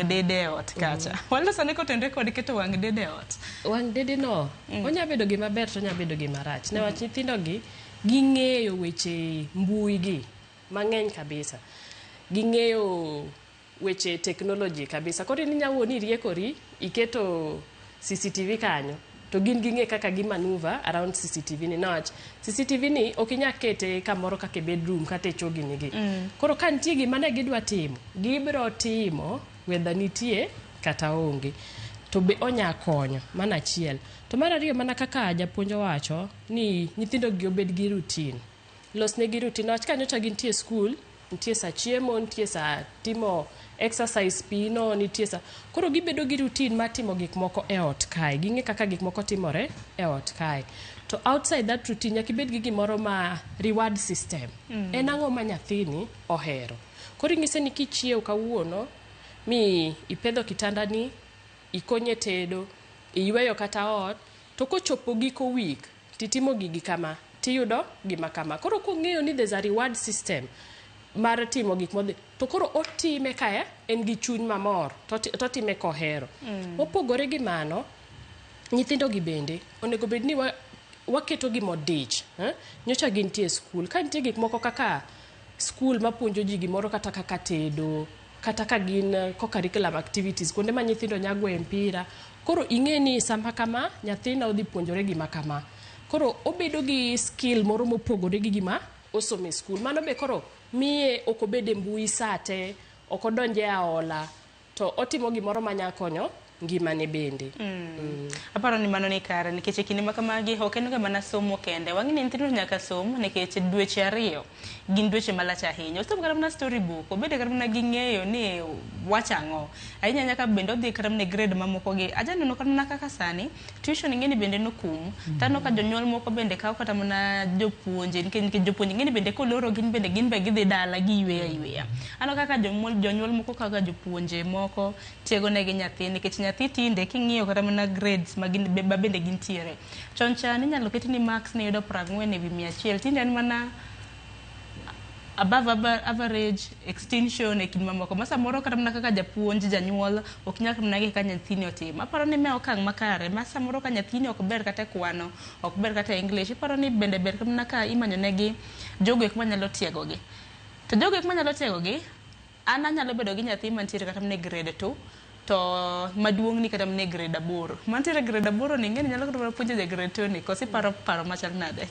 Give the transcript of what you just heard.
dede ot kacha. Wala sani kotendre kod keto wang dede ot. Wang dede no, onya bedo gima ber to onya bedo gima rach. Newach nyithindo gi ging'eyo weche mbui gi mang'eny kabisa. Ging'eyo weche technology kabisa. Koro inyalo ni riekori iketo CCTV kanyo to gin ging'e kaka gimanuva around CCTV ni. Newach CCTV ni ok inya kete kamoro kaka bedroom kata e chogini gi. Koro ka nitie gima ne gidwa timo, gibiro timo whether nitie kata onge. To be onya konyo, mana achiel. To mar ariyo mana kaka japuonj wacho ni nyithindo gi obed gi routine. Losnegi routine. Newach ka nyocha gintie school, nitie sa chiemo, nitie sa timo exercise pino, nitie sa. Koro gibedo gi routine mar timo gik moko e ot kae. Ging'e kaka gik moko timore e ot kae. To outside that routine nyaka ibed gi gimoro ma reward system. En ang'o ma nyathini ohero. Koro ing'ise ni kichiew kawuono mi ipedho kitandani, ikonye tedo, iyweyo kata ot, to kochopo giko week, titimo gigi kama, tiyudo gima kama. Koro kong'eyo ni there's a reward system mar timo gik modhi, to koro otime kae en gi chuny mamor, to time kohero. Mopogore gi mano, nyithindo gi bende, onego bed ni waketo gi modich. Nyocha gintie school, ka nitie gik moko kaka school mapuonjo ji gimoro kata kaka tedo, kata ka gin co-curriculum activities, kuonde ma nyithindo nyagwe mpira. Koro ing'e ni sama kama, nyathina odhi puonjore gima kama. Koro obedo gi skill moro mopogore gi gima osome school. Mano be koro miye ok obede mbui sate, ok odonje aola, to otimo gimoro manya konyo ngimane bende. Aparo ni mano ni kare nikech kinde ma kamagi ok en ga mana somo kende. Wang'e ni nyithindo nyaka som nikech dweche ariyo gin dweche malach ahinya. Osom kata mana storybook, obede kata mana ging'eyo ni wachang'o. Ahinya nyaka bende odhi kata mana grade mamoko gi. Aja neno kata mana kaka sani tuition ng'eni bende nokum. Tano ka jonyuol moko bende kawo kata mana jopuonje nikech jopuonje ng'eni bende koloro gin bende gidhi dala gi yweya. Ano kaka jonyuol moko kaka jopuonje moko tiego negi nyathi nikech nyathi tinde king'iyo kata mana grades ma bende gintiere. Chon chan inyalo keti ni marks ne yudo 40 ewi 100. Tinde en mana above average extension e kin mamoko. Masa moro kata mana kaka japuonj janyuol ok nyal kata mana ka nyathini otim. Aparo ni me okang' makare. Masa moro ka nyathini ok ber kata kwano, ok ber kata English. Aparo ni bende ber kata mana ka imanyo negi jogo ek manyalo tiego gi. To jogo ek manyalo tiego gi, an anyalo bedo gi nyathi mantiere kata mana grade 2. To maduong' ni kata mana grade 8. Mantiere grade 8 ni ng'eni nyalo kata puonjo ja grade 2 ni kosi paro machal nade.